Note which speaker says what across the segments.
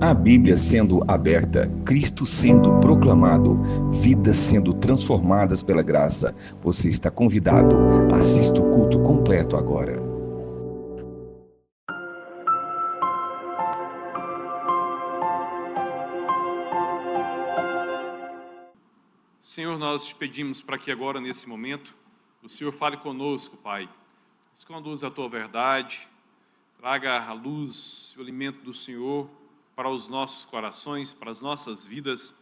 Speaker 1: A Bíblia sendo aberta, Cristo sendo proclamado, vidas sendo transformadas pela graça. Você está convidado. Assista o culto completo agora.
Speaker 2: Senhor, nós te pedimos para que agora, nesse momento, o Senhor fale conosco, Pai. Nos conduza a Tua verdade, traga a luz e o alimento do Senhor para os nossos corações, para as nossas vidas.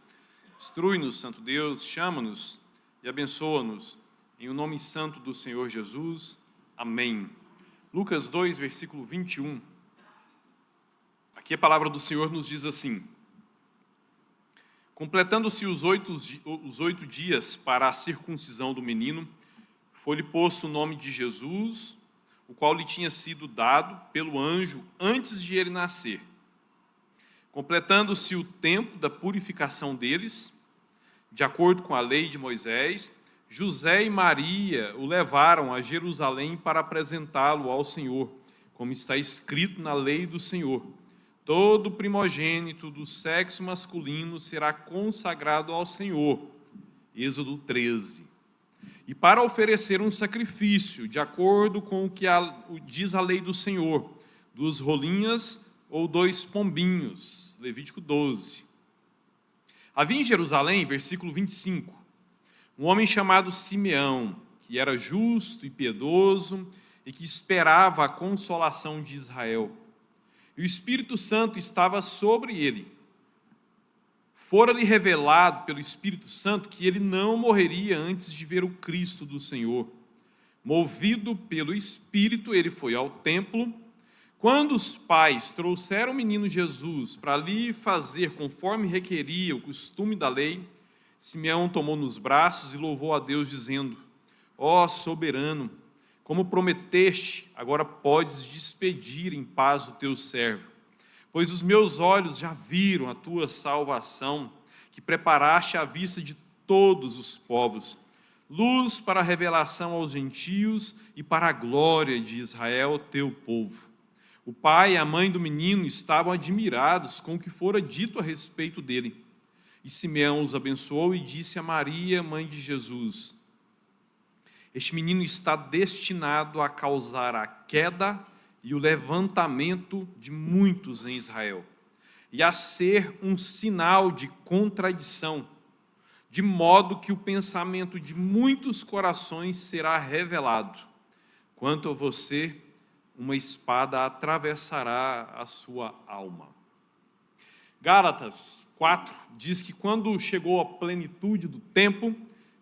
Speaker 2: Instrui-nos, Santo Deus, chama-nos e abençoa-nos. Em o nome santo do Senhor Jesus. Amém. Lucas 2, versículo 21. Aqui a palavra do Senhor nos diz assim: completando-se os 8 dias para a circuncisão do menino, foi-lhe posto o nome de Jesus, o qual lhe tinha sido dado pelo anjo antes de ele nascer. Completando-se o tempo da purificação deles, de acordo com a lei de Moisés, José e Maria o levaram a Jerusalém para apresentá-lo ao Senhor, como está escrito na lei do Senhor. Todo primogênito do sexo masculino será consagrado ao Senhor. Êxodo 13. E para oferecer um sacrifício, de acordo com o que diz a lei do Senhor, 2 rolinhas ou 2 pombinhos. Levítico 12. Havia em Jerusalém, versículo 25, um homem chamado Simeão, que era justo e piedoso e que esperava a consolação de Israel. E o Espírito Santo estava sobre ele. Fora-lhe revelado pelo Espírito Santo que ele não morreria antes de ver o Cristo do Senhor. Movido pelo Espírito, ele foi ao templo. Quando os pais trouxeram o menino Jesus para lhe fazer conforme requeria o costume da lei, Simeão tomou nos braços e louvou a Deus, dizendo: ó soberano, como prometeste, agora podes despedir em paz o teu servo, pois os meus olhos já viram a tua salvação, que preparaste à vista de todos os povos, luz para a revelação aos gentios e para a glória de Israel, teu povo. O pai e a mãe do menino estavam admirados com o que fora dito a respeito dele. E Simeão os abençoou e disse a Maria, mãe de Jesus: este menino está destinado a causar a queda e o levantamento de muitos em Israel, e a ser um sinal de contradição, de modo que o pensamento de muitos corações será revelado. Quanto a você, uma espada atravessará a sua alma. Gálatas 4 diz que quando chegou a plenitude do tempo,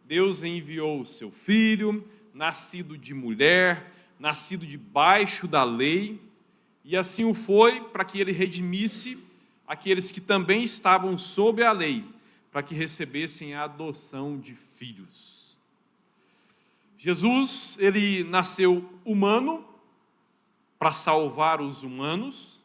Speaker 2: Deus enviou o seu Filho, nascido de mulher, nascido debaixo da lei, e assim o foi para que ele redimisse aqueles que também estavam sob a lei, para que recebessem a adoção de filhos. Jesus, ele nasceu humano para salvar os humanos.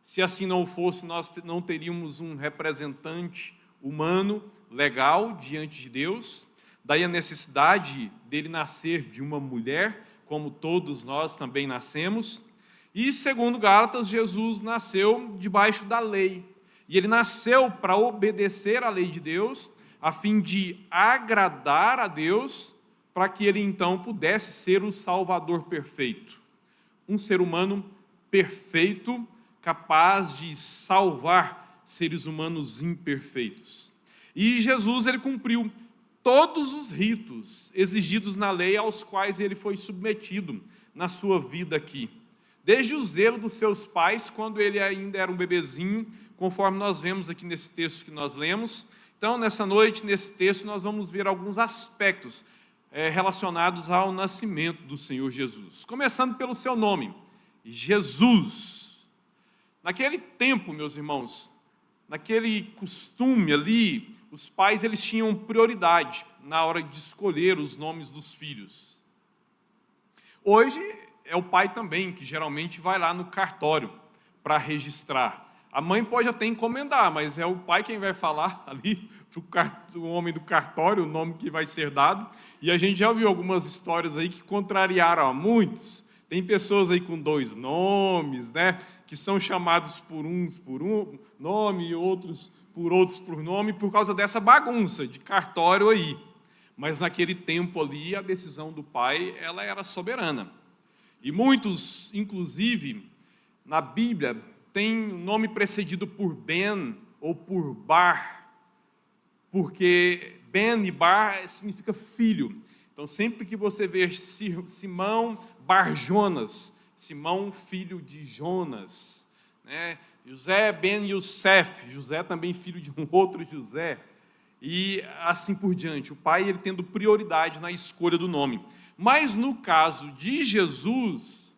Speaker 2: Se assim não fosse, nós não teríamos um representante humano, legal, diante de Deus. Daí a necessidade dele nascer de uma mulher, como todos nós também nascemos. E, segundo Gálatas, Jesus nasceu debaixo da lei. E ele nasceu para obedecer à lei de Deus, a fim de agradar a Deus, para que ele então pudesse ser o Salvador perfeito. Um ser humano perfeito, capaz de salvar seres humanos imperfeitos. E Jesus, ele cumpriu todos os ritos exigidos na lei aos quais ele foi submetido na sua vida aqui. Desde o zelo dos seus pais, quando ele ainda era um bebezinho, conforme nós vemos aqui nesse texto que nós lemos. Então, nessa noite, nesse texto, nós vamos ver alguns aspectos relacionados ao nascimento do Senhor Jesus. Começando pelo seu nome, Jesus. Naquele tempo, meus irmãos, naquele costume ali, os pais eles tinham prioridade na hora de escolher os nomes dos filhos. Hoje é o pai também que geralmente vai lá no cartório para registrar. A mãe pode até encomendar, mas é o pai quem vai falar ali para o homem do cartório, o nome que vai ser dado. E a gente já ouviu algumas histórias aí que contrariaram a muitos. Tem pessoas aí com 2 nomes, né, que são chamados por uns por um nome e outros por nome, por causa dessa bagunça de cartório aí. Mas naquele tempo ali, a decisão do pai, ela era soberana. E muitos, inclusive, na Bíblia, tem o nome precedido por Ben ou por Bar, porque Ben e Bar significa filho. Então, sempre que você vê Simão Bar Jonas, Simão filho de Jonas, né? José Ben Yosef, José também filho de um outro José, e assim por diante. O pai ele tendo prioridade na escolha do nome. Mas no caso de Jesus,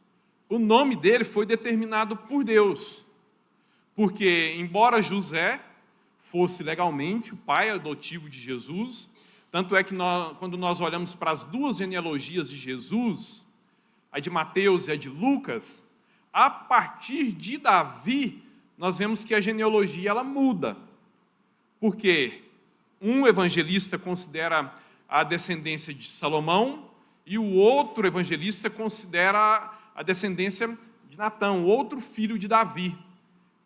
Speaker 2: o nome dele foi determinado por Deus, porque embora José fosse legalmente o pai adotivo de Jesus, tanto é que quando nós olhamos para as 2 genealogias de Jesus, a de Mateus e a de Lucas, a partir de Davi, nós vemos que a genealogia ela muda, porque um evangelista considera a descendência de Salomão e o outro evangelista considera a descendência de Natão, outro filho de Davi.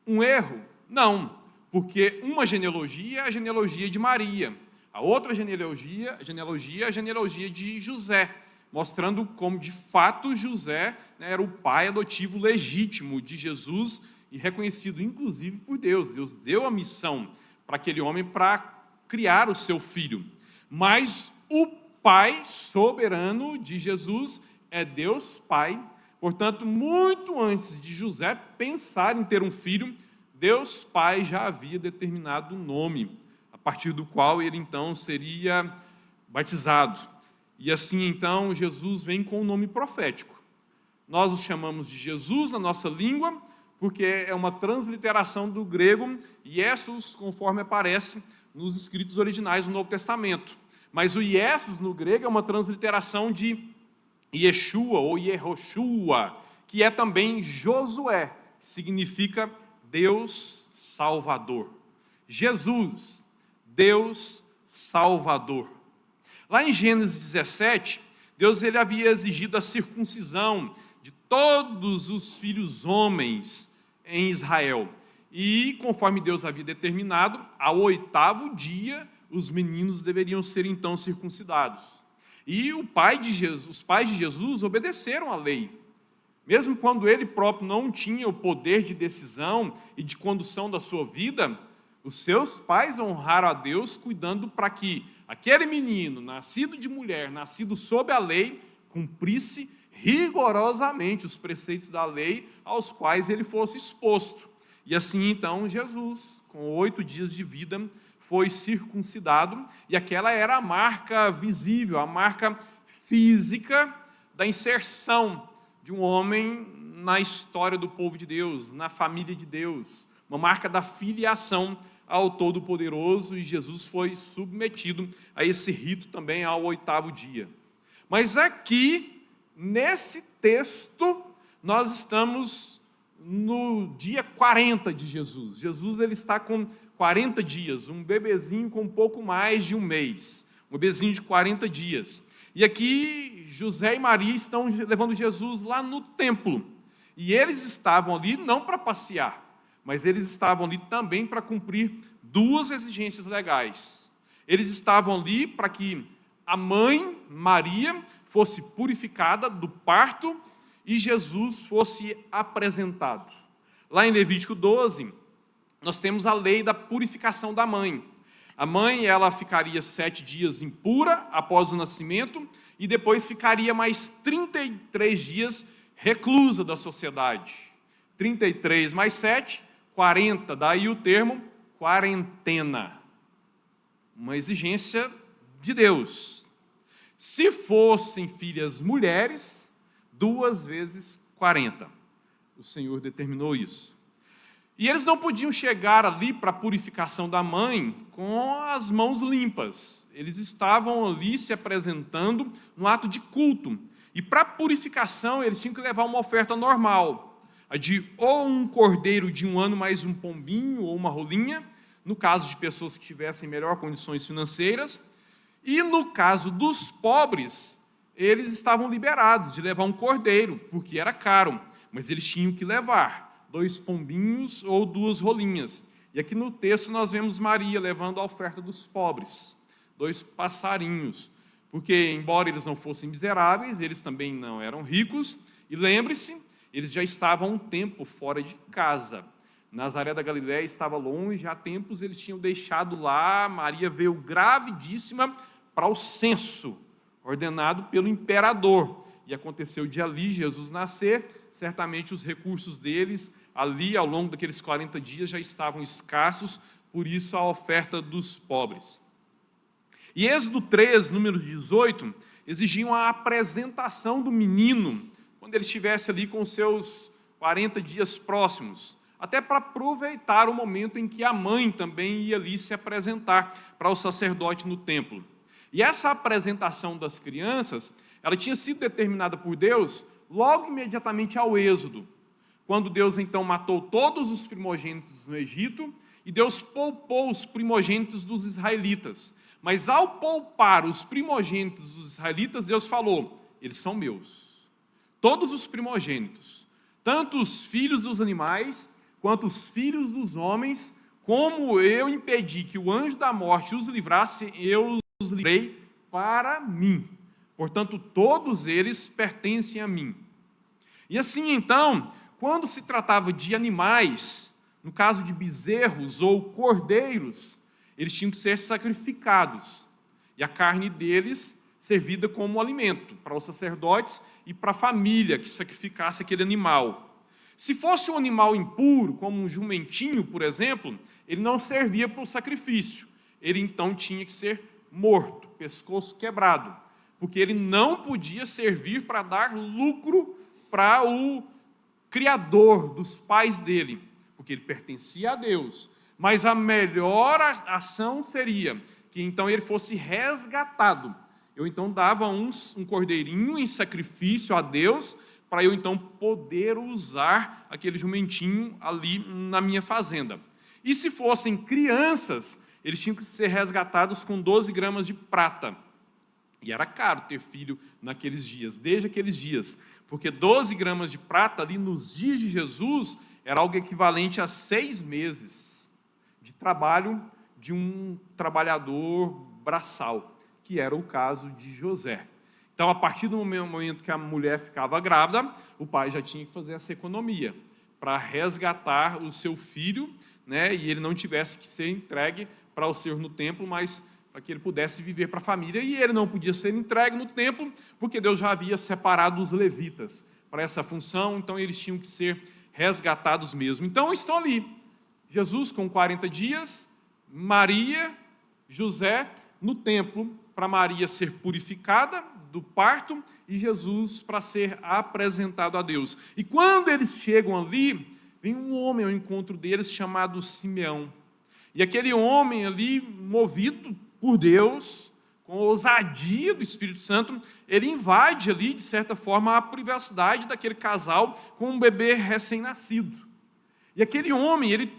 Speaker 2: Um erro? Não, porque uma genealogia é a genealogia de Maria, a outra genealogia é a genealogia de José, mostrando como, de fato, José, né, era o pai adotivo legítimo de Jesus e reconhecido, inclusive, por Deus. Deus deu a missão para aquele homem para criar o seu filho. Mas o pai soberano de Jesus é Deus Pai. Portanto, muito antes de José pensar em ter um filho, Deus Pai já havia determinado um nome, a partir do qual ele então seria batizado. E assim então Jesus vem com um nome profético. Nós o chamamos de Jesus na nossa língua, porque é uma transliteração do grego Iesus, conforme aparece nos escritos originais do Novo Testamento. Mas o Iesus no grego é uma transliteração de Yeshua ou Yehoshua, que é também Josué, que significa Deus Salvador. Jesus, Deus Salvador. Lá em Gênesis 17, Deus ele havia exigido a circuncisão de todos os filhos homens em Israel. E, conforme Deus havia determinado, ao 8º dia, os meninos deveriam ser então circuncidados. E os pais de Jesus obedeceram à lei. Mesmo quando ele próprio não tinha o poder de decisão e de condução da sua vida, os seus pais honraram a Deus, cuidando para que aquele menino, nascido de mulher, nascido sob a lei, cumprisse rigorosamente os preceitos da lei aos quais ele fosse exposto. E assim, então, Jesus, com 8 dias de vida, foi circuncidado, e aquela era a marca visível, a marca física da inserção de um homem na história do povo de Deus, na família de Deus, uma marca da filiação ao Todo-Poderoso, e Jesus foi submetido a esse rito também ao 8º dia. Mas aqui, nesse texto, nós estamos no dia 40 de Jesus. Jesus ele está com 40 dias, um bebezinho com um pouco mais de um mês, um bebezinho de 40 dias. E aqui José e Maria estão levando Jesus lá no templo. E eles estavam ali não para passear, mas eles estavam ali também para cumprir 2 exigências legais. Eles estavam ali para que a mãe, Maria, fosse purificada do parto e Jesus fosse apresentado. Lá em Levítico 12, nós temos a lei da purificação da mãe. A mãe, ela ficaria 7 dias impura após o nascimento e depois ficaria mais 33 dias reclusa da sociedade. 33 mais 7, 40, daí o termo quarentena. Uma exigência de Deus. Se fossem filhas mulheres, 2 vezes 40. O Senhor determinou isso. E eles não podiam chegar ali para a purificação da mãe com as mãos limpas. Eles estavam ali se apresentando no ato de culto. E para a purificação, eles tinham que levar uma oferta normal. A de ou um cordeiro de 1 ano mais um pombinho ou uma rolinha, no caso de pessoas que tivessem melhor condições financeiras. E no caso dos pobres, eles estavam liberados de levar um cordeiro, porque era caro, mas eles tinham que levar 2 pombinhos ou 2 rolinhas. E aqui no texto nós vemos Maria levando a oferta dos pobres, 2 passarinhos, porque embora eles não fossem miseráveis, eles também não eram ricos, e lembre-se, eles já estavam um tempo fora de casa. Nazaré da Galileia estava longe, há tempos eles tinham deixado lá, Maria veio gravidíssima para o censo, ordenado pelo imperador. E aconteceu de ali Jesus nascer, certamente os recursos deles, ali ao longo daqueles 40 dias, já estavam escassos, por isso a oferta dos pobres. E Êxodo 3, número 18, exigiam a apresentação do menino, quando ele estivesse ali com seus 40 dias próximos, até para aproveitar o momento em que a mãe também ia ali se apresentar para o sacerdote no templo. E essa apresentação das crianças, ela tinha sido determinada por Deus logo imediatamente ao Êxodo, quando Deus então matou todos os primogênitos no Egito, e Deus poupou os primogênitos dos israelitas. Mas ao poupar os primogênitos dos israelitas, Deus falou, eles são meus. Todos os primogênitos, tanto os filhos dos animais, quanto os filhos dos homens, como eu impedi que o anjo da morte os livrasse, eu os livrei para mim. Portanto, todos eles pertencem a mim. E assim, então, quando se tratava de animais, no caso de bezerros ou cordeiros, eles tinham que ser sacrificados. E a carne deles servida como alimento para os sacerdotes e para a família que sacrificasse aquele animal. Se fosse um animal impuro, como um jumentinho, por exemplo, ele não servia para o sacrifício. Ele então tinha que ser morto, pescoço quebrado, porque ele não podia servir para dar lucro para o criador dos pais dele, porque ele pertencia a Deus. Mas a melhor ação seria que então ele fosse resgatado. Eu então dava um cordeirinho em sacrifício a Deus, para eu então poder usar aquele jumentinho ali na minha fazenda. E se fossem crianças, eles tinham que ser resgatados com 12 gramas de prata. E era caro ter filho naqueles dias, desde aqueles dias, porque 12 gramas de prata ali nos dias de Jesus era algo equivalente a 6 meses de trabalho de um trabalhador braçal, que era o caso de José. Então, a partir do momento que a mulher ficava grávida, o pai já tinha que fazer essa economia para resgatar o seu filho, né, e ele não tivesse que ser entregue para o Senhor no templo, mas para que ele pudesse viver para a família. E ele não podia ser entregue no templo, porque Deus já havia separado os levitas para essa função, então eles tinham que ser resgatados mesmo. Então, estão ali, Jesus com 40 dias, Maria, José no templo, para Maria ser purificada do parto e Jesus para ser apresentado a Deus. E quando eles chegam ali, vem um homem ao encontro deles chamado Simeão. E aquele homem ali, movido por Deus, com a ousadia do Espírito Santo, ele invade ali, de certa forma, a privacidade daquele casal com um bebê recém-nascido. E aquele homem, ele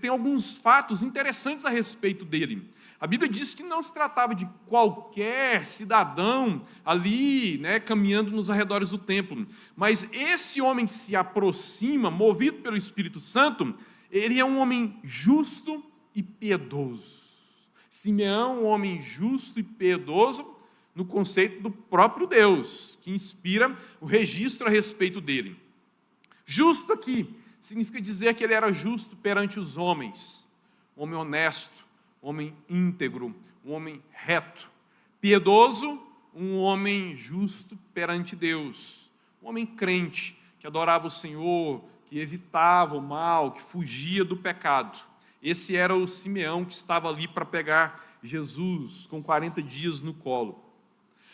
Speaker 2: tem alguns fatos interessantes a respeito dele. A Bíblia diz que não se tratava de qualquer cidadão ali, né, caminhando nos arredores do templo, mas esse homem que se aproxima, movido pelo Espírito Santo, ele é um homem justo e piedoso. Simeão, um homem justo e piedoso, no conceito do próprio Deus, que inspira o registro a respeito dele. Justo aqui significa dizer que ele era justo perante os homens, um homem honesto, um homem íntegro, um homem reto. Piedoso, um homem justo perante Deus, um homem crente, que adorava o Senhor, que evitava o mal, que fugia do pecado. Esse era o Simeão que estava ali para pegar Jesus com 40 dias no colo.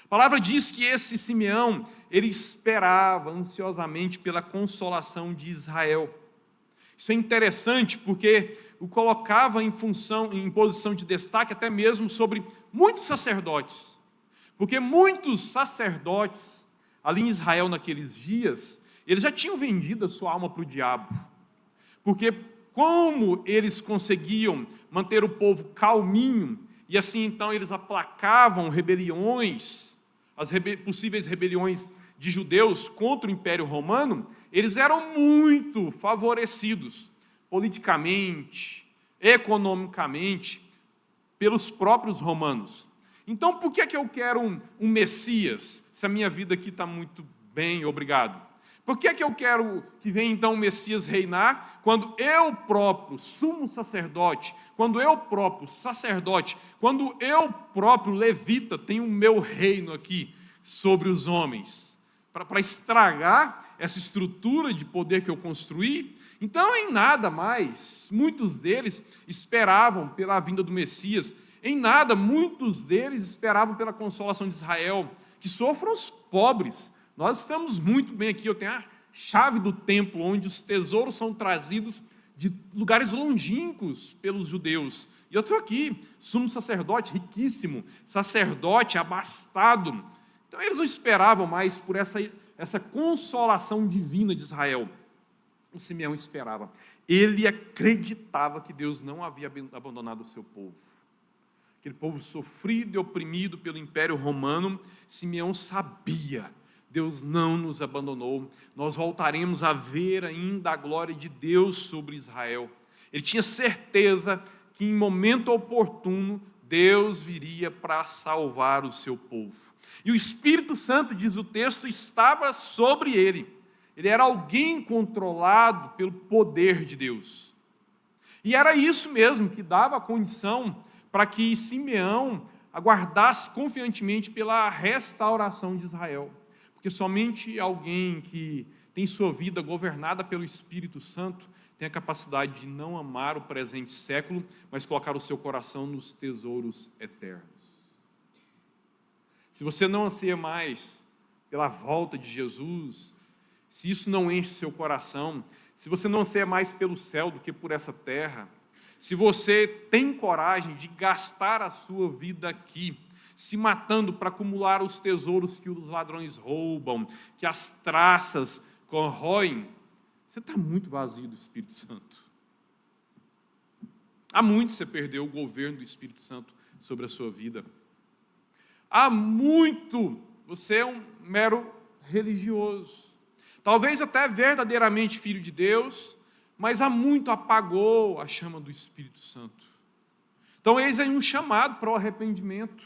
Speaker 2: A palavra diz que esse Simeão, ele esperava ansiosamente pela consolação de Israel. Isso é interessante porque o colocava em posição de destaque até mesmo sobre muitos sacerdotes. Porque muitos sacerdotes ali em Israel naqueles dias, eles já tinham vendido a sua alma para o diabo. Porque como eles conseguiam manter o povo calminho, e assim então eles aplacavam rebeliões as possíveis rebeliões de judeus contra o Império Romano, eles eram muito favorecidos politicamente, economicamente, pelos próprios romanos. Então, por que eu quero um Messias, se a minha vida aqui está muito bem, obrigado? Por que eu quero que venha então o Messias reinar, quando eu próprio, sumo sacerdote, quando eu próprio, sacerdote, quando eu próprio, levita, tenho o meu reino aqui sobre os homens, para estragar essa estrutura de poder que eu construí? Então, em nada mais, muitos deles esperavam pela vinda do Messias, em nada, muitos deles esperavam pela consolação de Israel, que sofram os pobres. Nós estamos muito bem aqui, eu tenho a chave do templo, onde os tesouros são trazidos de lugares longínquos pelos judeus. E eu estou aqui, sumo sacerdote riquíssimo, sacerdote abastado. Então eles não esperavam mais por essa consolação divina de Israel. O Simeão esperava. Ele acreditava que Deus não havia abandonado o seu povo. Aquele povo sofrido e oprimido pelo Império Romano, Simeão sabia: Deus não nos abandonou, nós voltaremos a ver ainda a glória de Deus sobre Israel. Ele tinha certeza que em momento oportuno Deus viria para salvar o seu povo. E o Espírito Santo, diz o texto, estava sobre ele. Ele era alguém controlado pelo poder de Deus. E era isso mesmo que dava a condição para que Simeão aguardasse confiantemente pela restauração de Israel. Porque somente alguém que tem sua vida governada pelo Espírito Santo tem a capacidade de não amar o presente século, mas colocar o seu coração nos tesouros eternos. Se você não anseia mais pela volta de Jesus, se isso não enche seu coração, se você não anseia mais pelo céu do que por essa terra, se você tem coragem de gastar a sua vida aqui, se matando para acumular os tesouros que os ladrões roubam, que as traças corroem, você está muito vazio do Espírito Santo. Há muito você perdeu o governo do Espírito Santo sobre a sua vida. Há muito você é um mero religioso. Talvez até verdadeiramente filho de Deus, mas há muito apagou a chama do Espírito Santo. Então, eis aí um chamado para o arrependimento.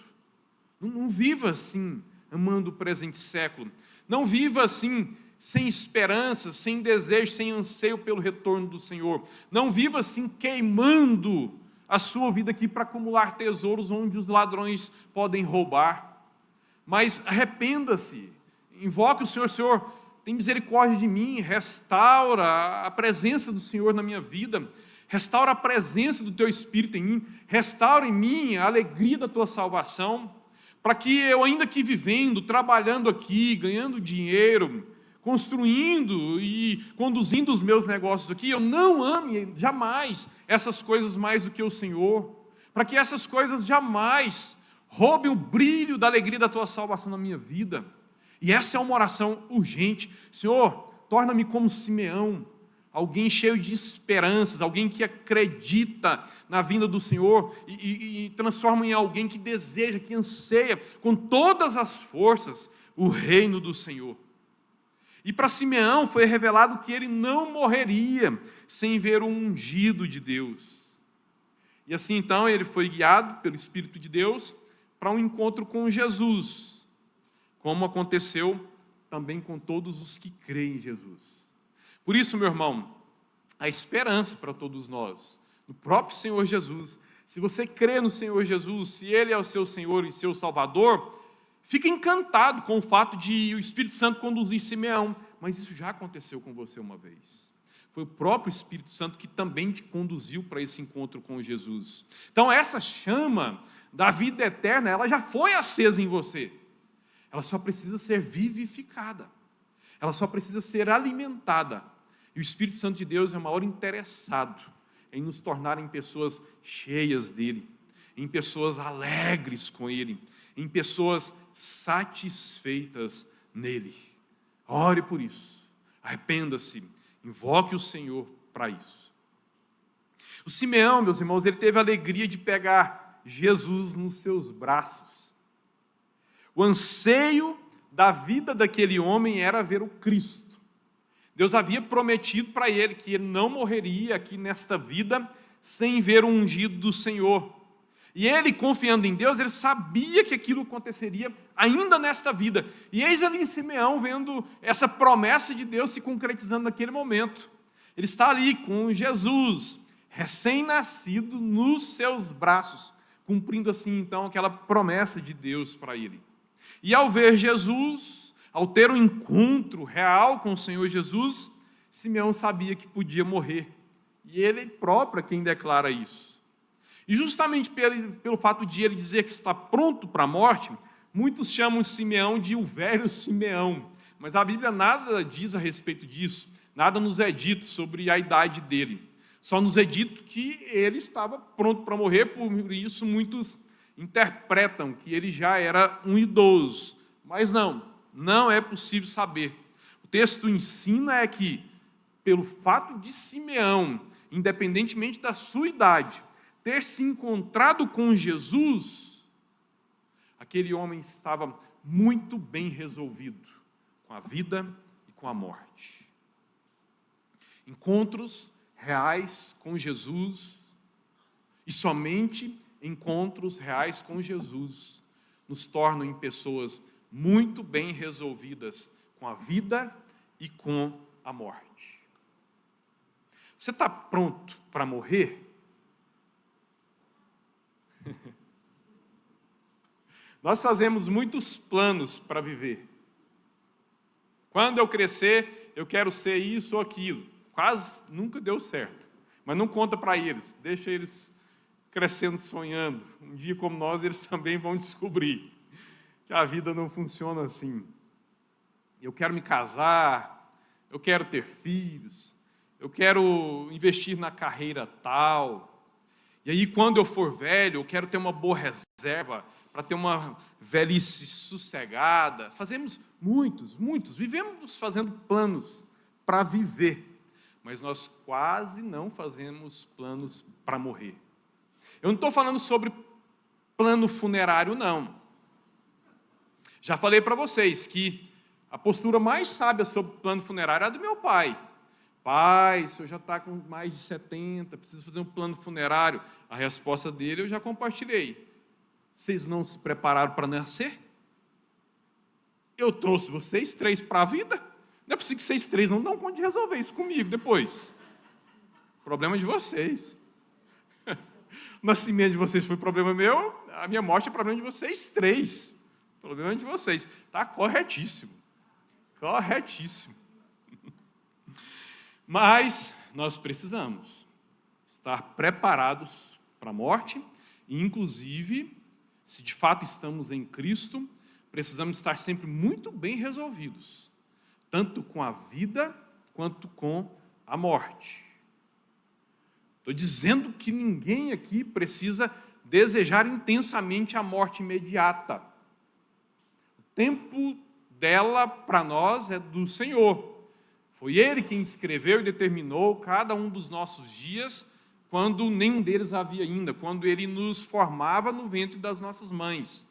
Speaker 2: Não viva assim, amando o presente século. Não viva assim, sem esperança, sem desejo, sem anseio pelo retorno do Senhor. Não viva assim, queimando a sua vida aqui para acumular tesouros onde os ladrões podem roubar. Mas arrependa-se, invoque o Senhor: Senhor, tem misericórdia de mim, restaura a presença do Senhor na minha vida, restaura a presença do Teu Espírito em mim, restaura em mim a alegria da Tua salvação, para que eu, ainda que vivendo, trabalhando aqui, ganhando dinheiro, construindo e conduzindo os meus negócios aqui, eu não ame jamais essas coisas mais do que o Senhor, para que essas coisas jamais roubem o brilho da alegria da Tua salvação na minha vida. E essa é uma oração urgente. Senhor, torna-me como Simeão, alguém cheio de esperanças, alguém que acredita na vinda do Senhor e transforma em alguém que deseja, que anseia com todas as forças o reino do Senhor. E para Simeão foi revelado que ele não morreria sem ver o ungido de Deus. E assim então ele foi guiado pelo Espírito de Deus para um encontro com Jesus, como aconteceu também com todos os que creem em Jesus. Por isso, meu irmão, a esperança para todos nós, no próprio Senhor Jesus. Se você crê no Senhor Jesus, se Ele é o seu Senhor e seu Salvador, fica encantado com o fato de o Espírito Santo conduzir Simeão, mas isso já aconteceu com você uma vez. Foi o próprio Espírito Santo que também te conduziu para esse encontro com Jesus. Então, essa chama da vida eterna, ela já foi acesa em você. Ela só precisa ser vivificada. Ela só precisa ser alimentada. E o Espírito Santo de Deus é o maior interessado em nos tornarem pessoas cheias dele, em pessoas alegres com ele, em pessoas satisfeitas nele. Ore por isso. Arrependa-se. Invoque o Senhor para isso. O Simeão, meus irmãos, ele teve a alegria de pegar Jesus nos seus braços. O anseio da vida daquele homem era ver o Cristo. Deus havia prometido para ele que ele não morreria aqui nesta vida sem ver o ungido do Senhor. E ele, confiando em Deus, ele sabia que aquilo aconteceria ainda nesta vida. E eis ali em Simeão, vendo essa promessa de Deus se concretizando naquele momento. Ele está ali com Jesus, recém-nascido, nos seus braços, cumprindo assim, então, aquela promessa de Deus para ele. E ao ver Jesus, ao ter um encontro real com o Senhor Jesus, Simeão sabia que podia morrer. E ele próprio é quem declara isso. E justamente pelo fato de ele dizer que está pronto para a morte, muitos chamam Simeão de o velho Simeão. Mas a Bíblia nada diz a respeito disso, nada nos é dito sobre a idade dele. Só nos é dito que ele estava pronto para morrer, por isso muitos interpretam que ele já era um idoso. Mas não é possível saber. O texto ensina é que, pelo fato de Simeão, independentemente da sua idade, ter se encontrado com Jesus, aquele homem estava muito bem resolvido com a vida e com a morte. Encontros reais com Jesus, e somente encontros reais com Jesus nos tornam em pessoas muito bem resolvidas com a vida e com a morte. Você está pronto para morrer? Nós fazemos muitos planos para viver. Quando eu crescer, eu quero ser isso ou aquilo. Quase nunca deu certo. Mas não conta para eles. Deixa eles crescendo, sonhando. Um dia como nós, eles também vão descobrir que a vida não funciona assim. Eu quero me casar, eu quero ter filhos, eu quero investir na carreira tal. E aí, quando eu for velho, eu quero ter uma boa reserva para ter uma velhice sossegada. Fazemos muitos, vivemos fazendo planos para viver, mas nós quase não fazemos planos para morrer. Eu não estou falando sobre plano funerário, não. Já falei para vocês que a postura mais sábia sobre plano funerário é a do meu pai. Pai, o senhor já está com mais de 70, precisa fazer um plano funerário. A resposta dele eu já compartilhei. Vocês não se prepararam para nascer? Eu trouxe vocês 3 para a vida? Não é possível que vocês 3 não dão conta de resolver isso comigo depois. Problema de vocês. O nascimento de vocês foi problema meu, a minha morte é problema de vocês 3. Problema de vocês. Está corretíssimo. Corretíssimo. Mas nós precisamos estar preparados para a morte e, inclusive, se de fato estamos em Cristo, precisamos estar sempre muito bem resolvidos, tanto com a vida quanto com a morte. Estou dizendo que ninguém aqui precisa desejar intensamente a morte imediata. O tempo dela para nós é do Senhor. Foi Ele quem escreveu e determinou cada um dos nossos dias, quando nenhum deles havia ainda, quando Ele nos formava no ventre das nossas mães.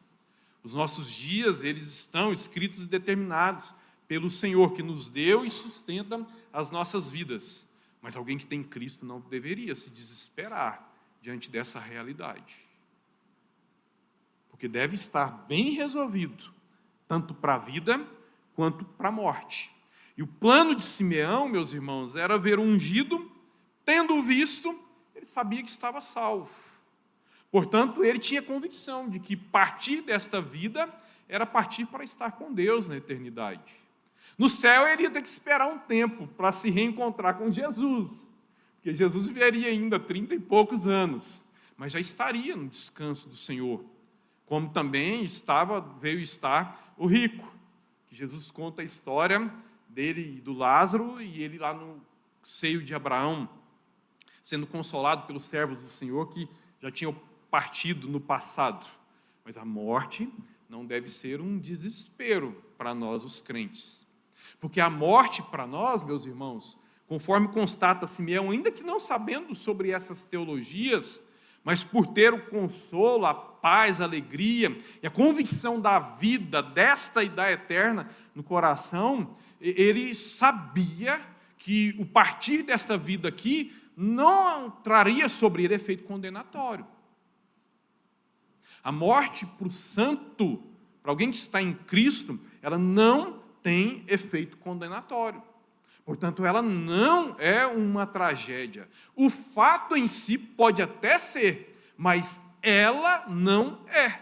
Speaker 2: Os nossos dias, eles estão escritos e determinados pelo Senhor, que nos deu e sustenta as nossas vidas. Mas alguém que tem Cristo não deveria se desesperar diante dessa realidade. Porque deve estar bem resolvido, tanto para a vida quanto para a morte. E o plano de Simeão, meus irmãos, era ver o ungido, tendo visto, ele sabia que estava salvo. Portanto, ele tinha convicção de que partir desta vida era partir para estar com Deus na eternidade. No céu, ele ia ter que esperar um tempo para se reencontrar com Jesus, porque Jesus viveria ainda 30 e poucos anos, mas já estaria no descanso do Senhor, como também veio estar o rico, que Jesus conta a história dele e do Lázaro, e ele lá no seio de Abraão, sendo consolado pelos servos do Senhor que já tinham partido no passado. Mas a morte não deve ser um desespero para nós, os crentes. Porque a morte para nós, meus irmãos, conforme constata Simeão, ainda que não sabendo sobre essas teologias, mas por ter o consolo, a paz, a alegria e a convicção da vida, desta e da eterna, no coração, ele sabia que o partir desta vida aqui não traria sobre ele efeito condenatório. A morte para o santo, para alguém que está em Cristo, ela não tem efeito condenatório. Portanto, ela não é uma tragédia. O fato em si pode até ser, mas ela não é.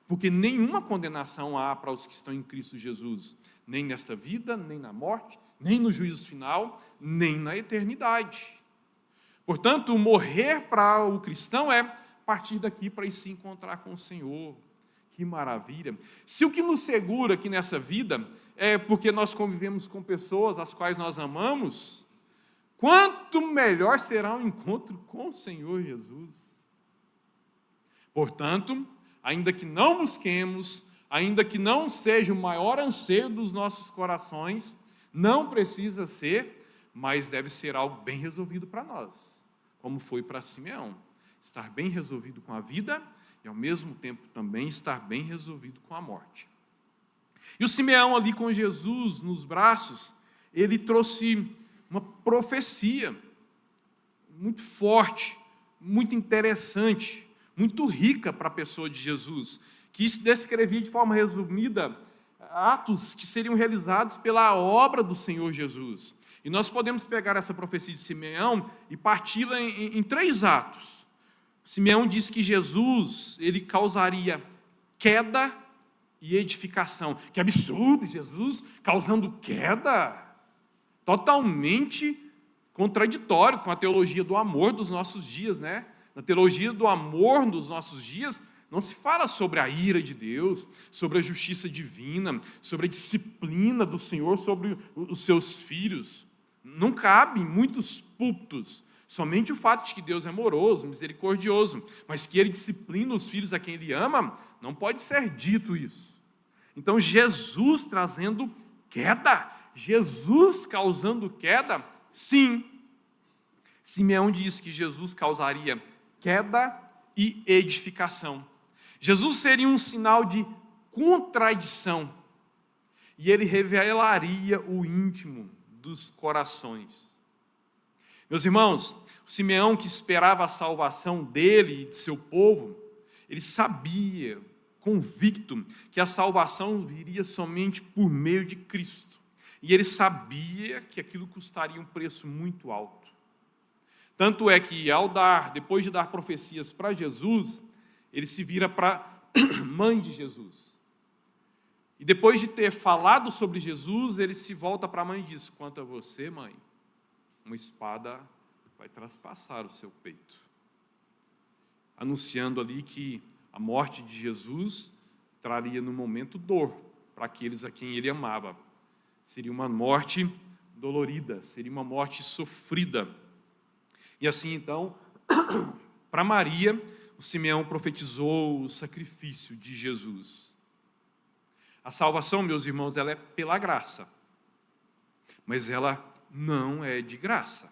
Speaker 2: Porque nenhuma condenação há para os que estão em Cristo Jesus, nem nesta vida, nem na morte, nem no juízo final, nem na eternidade. Portanto, morrer para o cristão é partir daqui para ir se encontrar com o Senhor. Que maravilha! Se o que nos segura aqui nessa vida é porque nós convivemos com pessoas as quais nós amamos, quanto melhor será o encontro com o Senhor Jesus. Portanto, ainda que não busquemos, ainda que não seja o maior anseio dos nossos corações, não precisa ser, mas deve ser algo bem resolvido para nós, como foi para Simeão. Estar bem resolvido com a vida e, ao mesmo tempo, também estar bem resolvido com a morte. E o Simeão ali com Jesus nos braços, ele trouxe uma profecia muito forte, muito interessante, muito rica para a pessoa de Jesus, que se descrevia de forma resumida atos que seriam realizados pela obra do Senhor Jesus. E nós podemos pegar essa profecia de Simeão e parti-la em 3 atos. Simeão diz que Jesus, ele causaria queda e edificação. Que absurdo, Jesus causando queda! Totalmente contraditório com a teologia do amor dos nossos dias, né? Na teologia do amor dos nossos dias, não se fala sobre a ira de Deus, sobre a justiça divina, sobre a disciplina do Senhor sobre os seus filhos. Não cabe em muitos púlpitos somente o fato de que Deus é amoroso, misericordioso, mas que Ele disciplina os filhos a quem Ele ama, não pode ser dito isso. Então, Jesus trazendo queda, Jesus causando queda, sim. Simeão diz que Jesus causaria queda e edificação. Jesus seria um sinal de contradição, e Ele revelaria o íntimo dos corações. Meus irmãos, o Simeão que esperava a salvação dele e de seu povo, ele sabia, convicto, que a salvação viria somente por meio de Cristo. E ele sabia que aquilo custaria um preço muito alto. Tanto é que, depois de dar profecias para Jesus, ele se vira para a mãe de Jesus. E depois de ter falado sobre Jesus, ele se volta para a mãe e diz: quanto a você, mãe, uma espada vai traspassar o seu peito. Anunciando ali que a morte de Jesus traria no momento dor para aqueles a quem ele amava. Seria uma morte dolorida, seria uma morte sofrida. E assim, então, para Maria, o Simeão profetizou o sacrifício de Jesus. A salvação, meus irmãos, ela é pela graça, mas ela não é de graça.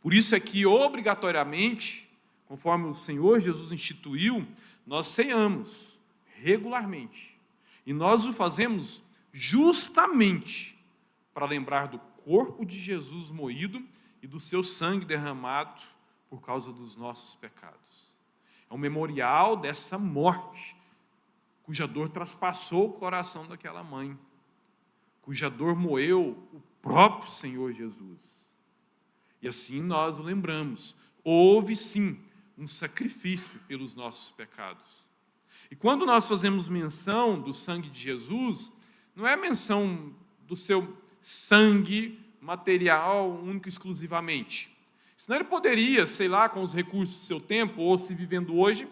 Speaker 2: Por isso é que, obrigatoriamente, conforme o Senhor Jesus instituiu, nós ceiamos regularmente. E nós o fazemos justamente para lembrar do corpo de Jesus moído e do seu sangue derramado por causa dos nossos pecados. É um memorial dessa morte, cuja dor traspassou o coração daquela mãe, cuja dor moeu o próprio Senhor Jesus. E assim nós o lembramos. Houve sim um sacrifício pelos nossos pecados. E quando nós fazemos menção do sangue de Jesus, não é menção do seu sangue material único e exclusivamente. Senão ele poderia, sei lá, com os recursos do seu tempo, ou se vivendo hoje,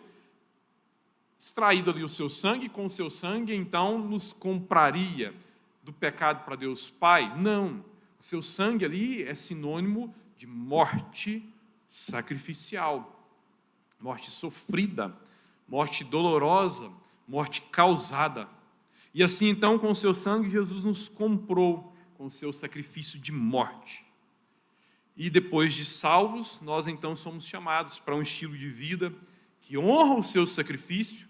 Speaker 2: extraído ali o seu sangue, com o seu sangue, então nos compraria do pecado para Deus Pai. Não, o seu sangue ali é sinônimo de morte sacrificial, morte sofrida, morte dolorosa, morte causada. E assim, então, com o seu sangue, Jesus nos comprou com o seu sacrifício de morte. E depois de salvos, nós então somos chamados para um estilo de vida que honra o seu sacrifício,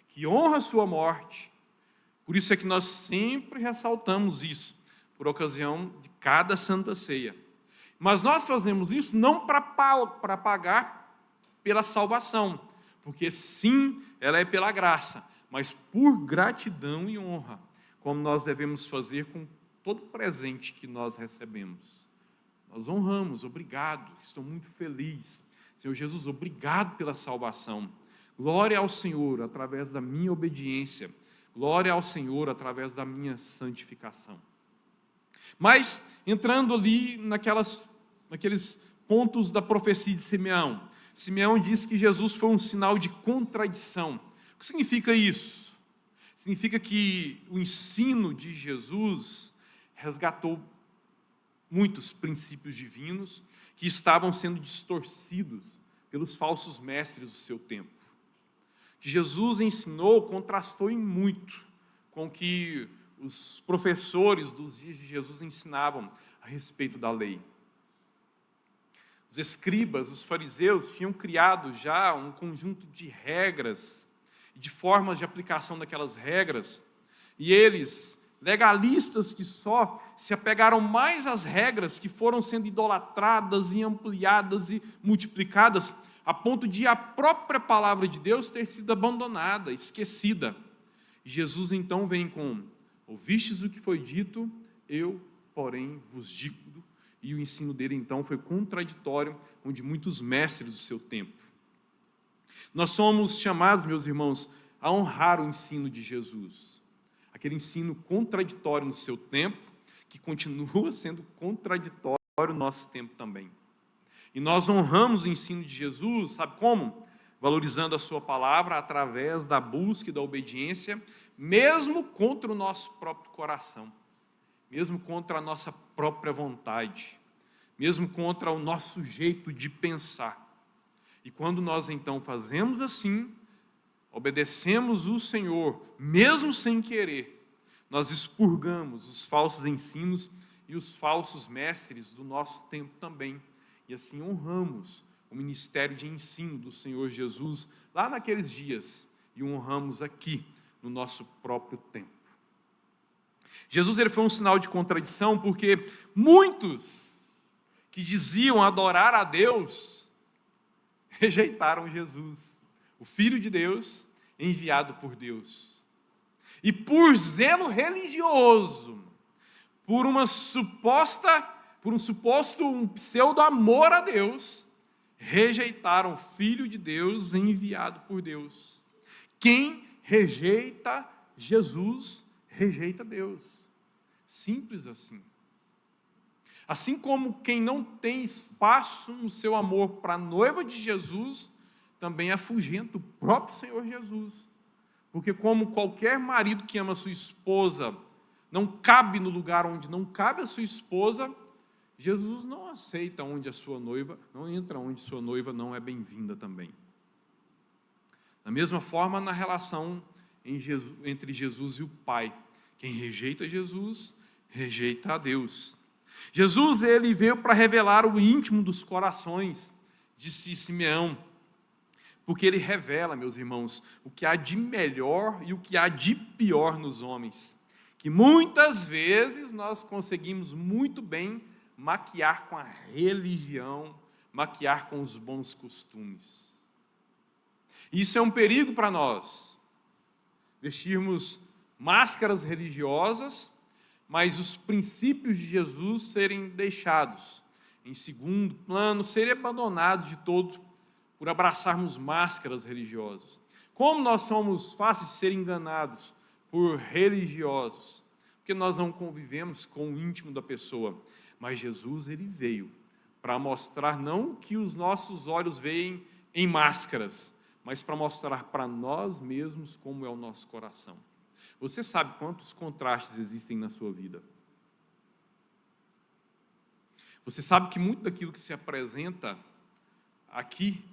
Speaker 2: que honra a sua morte. Por isso é que nós sempre ressaltamos isso, por ocasião de cada Santa Ceia. Mas nós fazemos isso não para pagar pela salvação, porque sim, ela é pela graça, mas por gratidão e honra, como nós devemos fazer com todo presente que nós recebemos. Nós honramos, obrigado, estou muito feliz. Senhor Jesus, obrigado pela salvação. Glória ao Senhor através da minha obediência. Glória ao Senhor através da minha santificação. Mas, entrando ali naqueles pontos da profecia de Simeão, Simeão diz que Jesus foi um sinal de contradição. O que significa isso? Significa que o ensino de Jesus resgatou muitos princípios divinos que estavam sendo distorcidos pelos falsos mestres do seu tempo. O que Jesus ensinou contrastou em muito com o que os professores dos dias de Jesus ensinavam a respeito da lei. Os escribas, os fariseus, tinham criado já um conjunto de regras e de formas de aplicação daquelas regras, e eles, legalistas que só se apegaram mais às regras que foram sendo idolatradas e ampliadas e multiplicadas, a ponto de a própria palavra de Deus ter sido abandonada, esquecida. Jesus então vem com: ouvistes o que foi dito, eu, porém, vos digo. E o ensino dele então foi contraditório com o de muitos mestres do seu tempo. Nós somos chamados, meus irmãos, a honrar o ensino de Jesus. Aquele ensino contraditório no seu tempo, que continua sendo contraditório no nosso tempo também. E nós honramos o ensino de Jesus, sabe como? Valorizando a sua palavra através da busca e da obediência, mesmo contra o nosso próprio coração, mesmo contra a nossa própria vontade, mesmo contra o nosso jeito de pensar. E quando nós então fazemos assim, obedecemos o Senhor, mesmo sem querer, nós expurgamos os falsos ensinos e os falsos mestres do nosso tempo também. E assim honramos o ministério de ensino do Senhor Jesus lá naqueles dias e o honramos aqui no nosso próprio tempo. Jesus ele foi um sinal de contradição porque muitos que diziam adorar a Deus rejeitaram Jesus, o Filho de Deus enviado por Deus. E por zelo religioso, por um pseudo amor a Deus, rejeitaram o Filho de Deus enviado por Deus. Quem rejeita Jesus, rejeita Deus. Simples assim. Assim como quem não tem espaço no seu amor para a noiva de Jesus, também afugenta o próprio Senhor Jesus. Porque como qualquer marido que ama a sua esposa não cabe no lugar onde não cabe a sua esposa, Jesus não aceita onde a sua noiva, não entra onde sua noiva não é bem-vinda também. Da mesma forma, na relação entre Jesus e o Pai. Quem rejeita Jesus, rejeita a Deus. Jesus, ele veio para revelar o íntimo dos corações, disse Simeão, porque ele revela, meus irmãos, o que há de melhor e o que há de pior nos homens, que muitas vezes nós conseguimos muito bem maquiar com a religião, maquiar com os bons costumes. Isso é um perigo para nós, vestirmos máscaras religiosas, mas os princípios de Jesus serem deixados em segundo plano, serem abandonados de todo por abraçarmos máscaras religiosas. Como nós somos fáceis de ser enganados por religiosos, porque nós não convivemos com o íntimo da pessoa. Mas Jesus, ele veio para mostrar não o que os nossos olhos veem em máscaras, mas para mostrar para nós mesmos como é o nosso coração. Você sabe quantos contrastes existem na sua vida? Você sabe que muito daquilo que se apresenta aqui,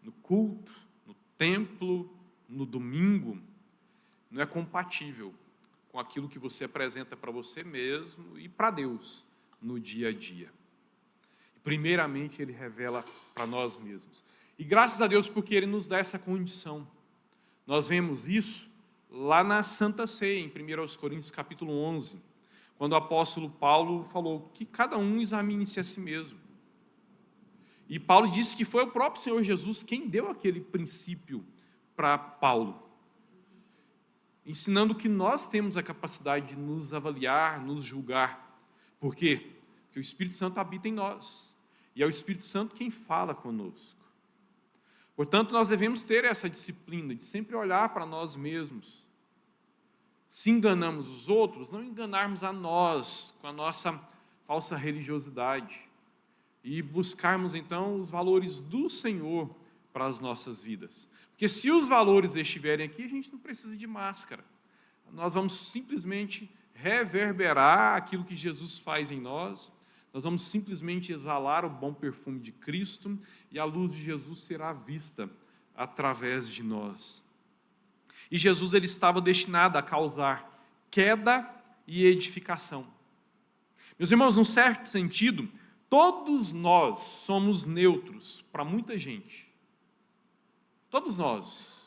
Speaker 2: no culto, no templo, no domingo, não é compatível com aquilo que você apresenta para você mesmo e para Deus no dia a dia. Primeiramente, ele revela para nós mesmos. E graças a Deus porque Ele nos dá essa condição. Nós vemos isso lá na Santa Ceia, em 1 Coríntios capítulo 11, quando o apóstolo Paulo falou que cada um examine-se a si mesmo. E Paulo disse que foi o próprio Senhor Jesus quem deu aquele princípio para Paulo, ensinando que nós temos a capacidade de nos avaliar, nos julgar. Por quê? Porque o Espírito Santo habita em nós, e é o Espírito Santo quem fala conosco. Portanto, nós devemos ter essa disciplina de sempre olhar para nós mesmos. Se enganamos os outros, não enganarmos a nós com a nossa falsa religiosidade e buscarmos, então, os valores do Senhor para as nossas vidas. Porque se os valores estiverem aqui, a gente não precisa de máscara. Nós vamos simplesmente reverberar aquilo que Jesus faz em nós, nós vamos simplesmente exalar o bom perfume de Cristo e a luz de Jesus será vista através de nós. E Jesus ele estava destinado a causar queda e edificação. Meus irmãos, num certo sentido, todos nós somos neutros para muita gente. Todos nós.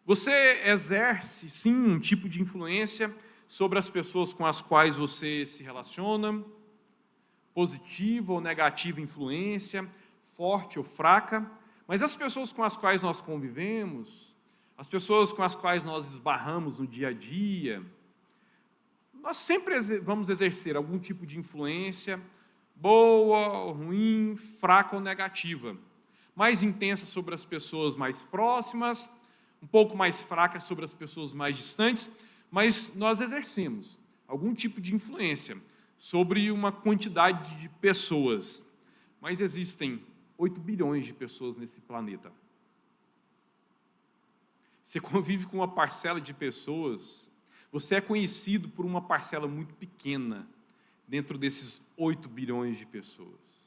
Speaker 2: Você exerce, sim, um tipo de influência sobre as pessoas com as quais você se relaciona, positiva ou negativa influência, forte ou fraca, mas as pessoas com as quais nós convivemos, as pessoas com as quais nós esbarramos no dia a dia, nós sempre vamos exercer algum tipo de influência, boa, ruim, fraca ou negativa, mais intensa sobre as pessoas mais próximas, um pouco mais fraca sobre as pessoas mais distantes, mas nós exercemos algum tipo de influência sobre uma quantidade de pessoas. Mas existem 8 bilhões de pessoas nesse planeta. Você convive com uma parcela de pessoas, você é conhecido por uma parcela muito pequena dentro desses 8 bilhões de pessoas.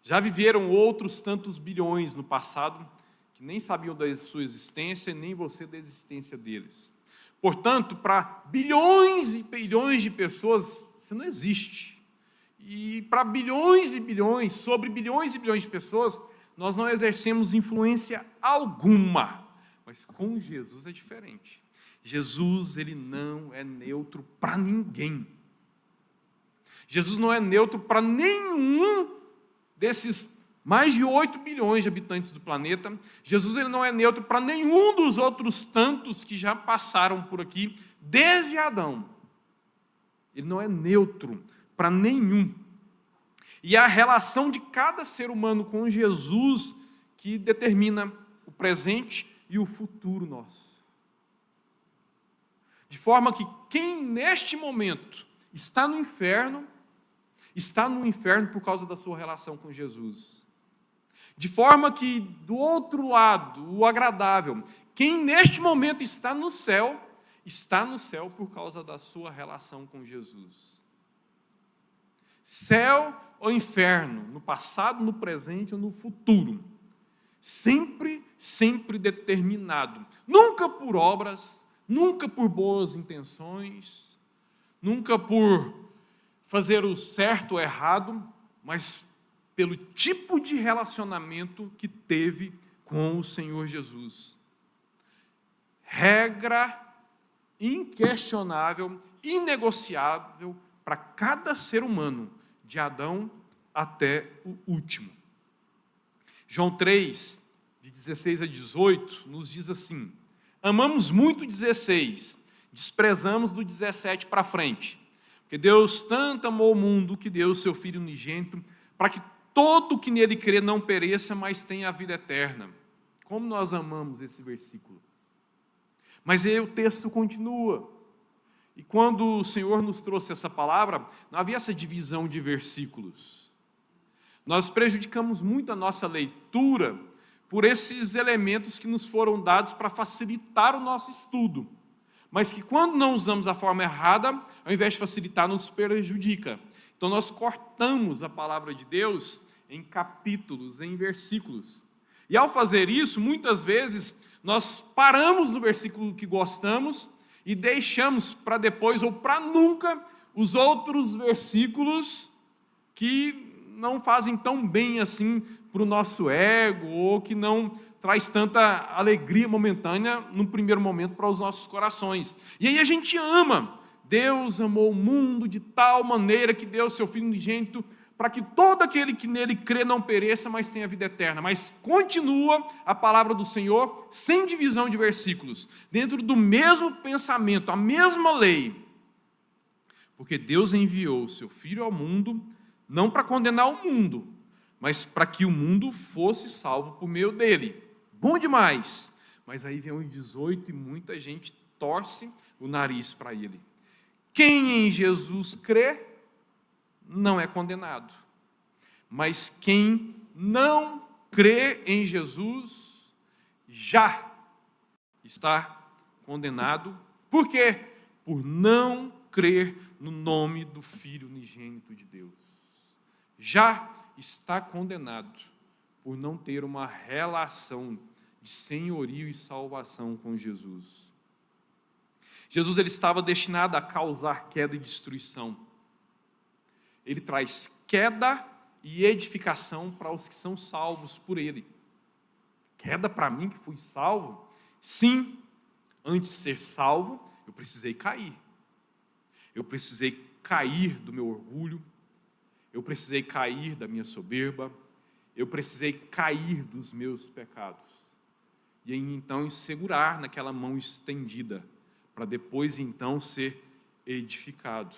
Speaker 2: Já viveram outros tantos bilhões no passado que nem sabiam da sua existência, nem você da existência deles. Portanto, para bilhões e bilhões de pessoas, você não existe. E para bilhões e bilhões, sobre bilhões e bilhões de pessoas, nós não exercemos influência alguma. Mas com Jesus é diferente. Jesus, ele não é neutro para ninguém. Jesus não é neutro para nenhum desses mais de 8 bilhões de habitantes do planeta. Jesus ele não é neutro para nenhum dos outros tantos que já passaram por aqui, desde Adão. Ele não é neutro para nenhum. E é a relação de cada ser humano com Jesus que determina o presente e o futuro nosso. De forma que quem neste momento está no inferno por causa da sua relação com Jesus. De forma que, do outro lado, o agradável, quem neste momento está no céu por causa da sua relação com Jesus. Céu ou inferno, no passado, no presente ou no futuro. Sempre, sempre determinado. Nunca por obras, nunca por boas intenções, nunca por fazer o certo ou errado, mas pelo tipo de relacionamento que teve com o Senhor Jesus. Regra inquestionável, inegociável para cada ser humano, de Adão até o último. João 3, de 16 a 18, nos diz assim: amamos muito o 16, desprezamos do 17 para frente, porque Deus tanto amou o mundo que deu o seu Filho unigênito, para que todo que nele crê não pereça, mas tenha a vida eterna. Como nós amamos esse versículo. Mas aí o texto continua. E quando o Senhor nos trouxe essa palavra, não havia essa divisão de versículos. Nós prejudicamos muito a nossa leitura por esses elementos que nos foram dados para facilitar o nosso estudo. Mas que quando não usamos a forma errada, ao invés de facilitar, nos prejudica. Então nós cortamos a palavra de Deus em capítulos, em versículos. E ao fazer isso, muitas vezes, nós paramos no versículo que gostamos e deixamos para depois ou para nunca os outros versículos que não fazem tão bem assim para o nosso ego, ou que não traz tanta alegria momentânea, num primeiro momento, para os nossos corações. E aí a gente ama. Deus amou o mundo de tal maneira que deu o seu Filho unigênito, para que todo aquele que nele crê não pereça, mas tenha vida eterna. Mas continua a palavra do Senhor, sem divisão de versículos, dentro do mesmo pensamento, a mesma lei. Porque Deus enviou o seu Filho ao mundo, não para condenar o mundo, mas para que o mundo fosse salvo por meio dele. Bom demais! Mas aí vem o 18 e muita gente torce o nariz para ele. Quem em Jesus crê, não é condenado. Mas quem não crê em Jesus, já está condenado. Por quê? Por não crer no nome do Filho unigênito de Deus. Já está condenado por não ter uma relação de senhorio e salvação com Jesus. Jesus ele estava destinado a causar queda e destruição. Ele traz queda e edificação para os que são salvos por ele. Queda para mim que fui salvo? Sim, antes de ser salvo, eu precisei cair. Eu precisei cair do meu orgulho, eu precisei cair da minha soberba, eu precisei cair dos meus pecados. E aí então segurar naquela mão estendida, para depois então ser edificado.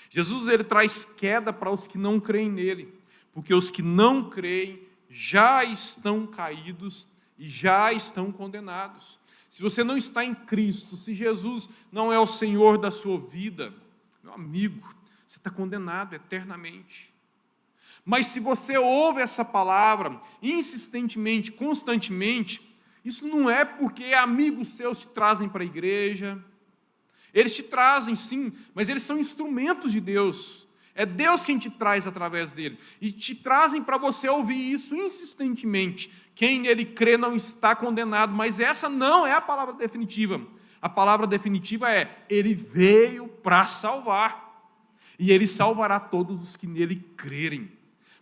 Speaker 2: Jesus ele traz queda para os que não creem nele, porque os que não creem já estão caídos e já estão condenados. Se você não está em Cristo, se Jesus não é o Senhor da sua vida, meu amigo, você está condenado eternamente. Mas se você ouve essa palavra insistentemente, constantemente, isso não é porque amigos seus te trazem para a igreja. Eles te trazem sim, mas eles são instrumentos de Deus. É Deus quem te traz através dele. E te trazem para você ouvir isso insistentemente. Quem nele crê não está condenado, mas essa não é a palavra definitiva. A palavra definitiva é: ele veio para salvar. E ele salvará todos os que nele crerem.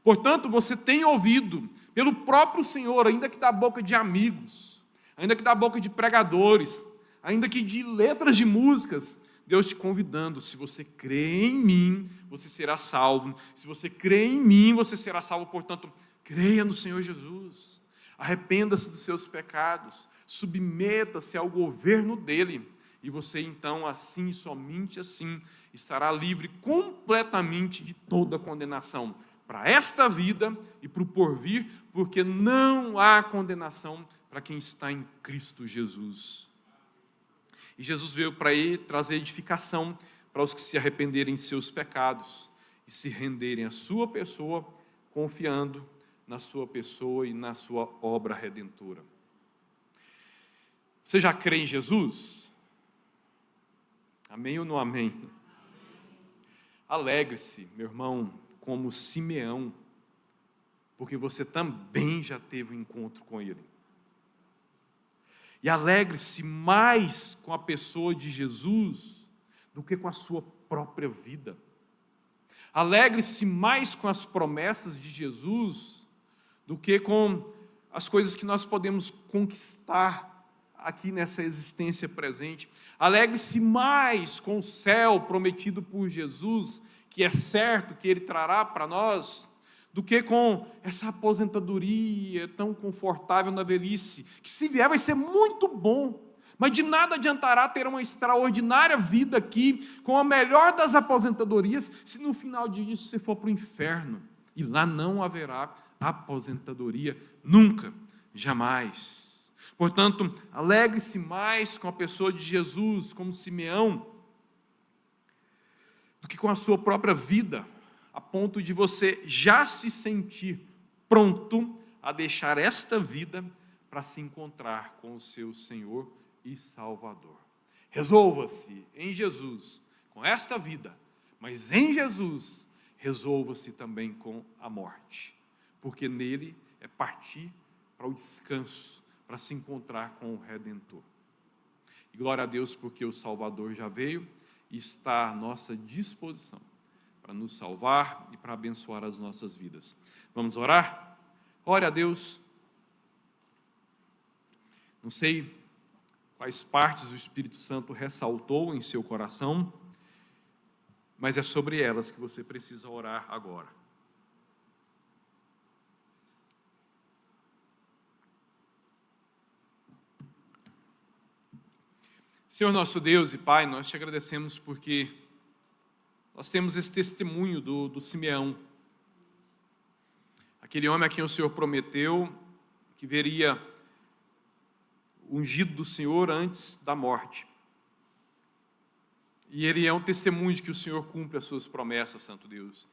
Speaker 2: Portanto, você tem ouvido pelo próprio Senhor, ainda que da boca de amigos, ainda que da boca de pregadores, ainda que de letras de músicas, Deus te convidando: se você crê em mim, você será salvo. Se você crê em mim, você será salvo. Portanto, creia no Senhor Jesus. Arrependa-se dos seus pecados. Submeta-se ao governo dele. E você então, assim, somente assim, estará livre completamente de toda condenação. Para esta vida e para o porvir, porque não há condenação para quem está em Cristo Jesus. E Jesus veio para ele trazer edificação para os que se arrependerem de seus pecados e se renderem à sua pessoa, confiando na sua pessoa e na sua obra redentora. Você já crê em Jesus? Amém ou não amém? Alegre-se, meu irmão, como Simeão, porque você também já teve um encontro com ele. E alegre-se mais com a pessoa de Jesus do que com a sua própria vida. Alegre-se mais com as promessas de Jesus do que com as coisas que nós podemos conquistar aqui nessa existência presente. Alegre-se mais com o céu prometido por Jesus, que é certo que Ele trará para nós, do que com essa aposentadoria tão confortável na velhice, que se vier vai ser muito bom, mas de nada adiantará ter uma extraordinária vida aqui, com a melhor das aposentadorias, se no final disso você for para o inferno, e lá não haverá aposentadoria, nunca, jamais. Portanto, alegre-se mais com a pessoa de Jesus, como Simeão, do que com a sua própria vida, a ponto de você já se sentir pronto a deixar esta vida para se encontrar com o seu Senhor e Salvador. Resolva-se em Jesus com esta vida, mas em Jesus resolva-se também com a morte, porque nele é partir para o descanso, para se encontrar com o Redentor. E glória a Deus porque o Salvador já veio e está à nossa disposição para nos salvar e para abençoar as nossas vidas. Vamos orar? Ore a Deus. Não sei quais partes o Espírito Santo ressaltou em seu coração, mas é sobre elas que você precisa orar agora. Senhor nosso Deus e Pai, nós te agradecemos porque nós temos esse testemunho do Simeão, aquele homem a quem o Senhor prometeu que veria o ungido do Senhor antes da morte. E ele é um testemunho de que o Senhor cumpre as suas promessas, Santo Deus.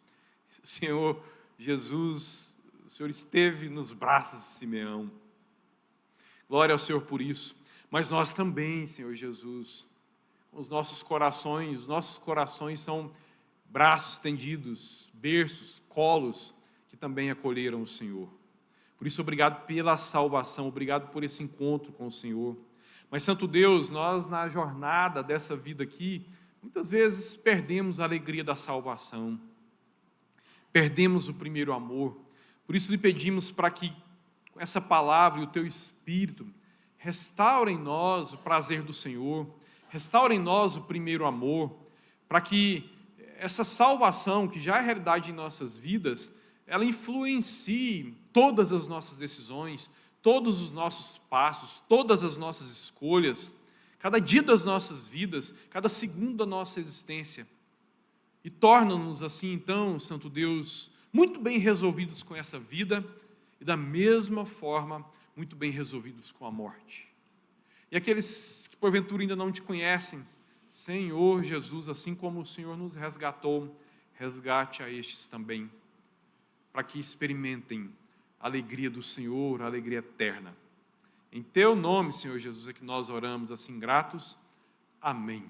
Speaker 2: Senhor Jesus, o Senhor esteve nos braços de Simeão. Glória ao Senhor por isso. Mas nós também, Senhor Jesus, os nossos corações são braços estendidos, berços, colos, que também acolheram o Senhor. Por isso, obrigado pela salvação, obrigado por esse encontro com o Senhor. Mas, Santo Deus, nós na jornada dessa vida aqui, muitas vezes perdemos a alegria da salvação, perdemos o primeiro amor. Por isso lhe pedimos para que, com essa palavra e o Teu Espírito, restaure em nós o prazer do Senhor, restaure em nós o primeiro amor, para que essa salvação, que já é realidade em nossas vidas, ela influencie todas as nossas decisões, todos os nossos passos, todas as nossas escolhas, cada dia das nossas vidas, cada segundo da nossa existência. E torna-nos assim, então, Santo Deus, muito bem resolvidos com essa vida e da mesma forma, muito bem resolvidos com a morte. E aqueles que porventura ainda não te conhecem, Senhor Jesus, assim como o Senhor nos resgatou, resgate a estes também, para que experimentem a alegria do Senhor, a alegria eterna. Em Teu nome, Senhor Jesus, é que nós oramos assim gratos. Amém.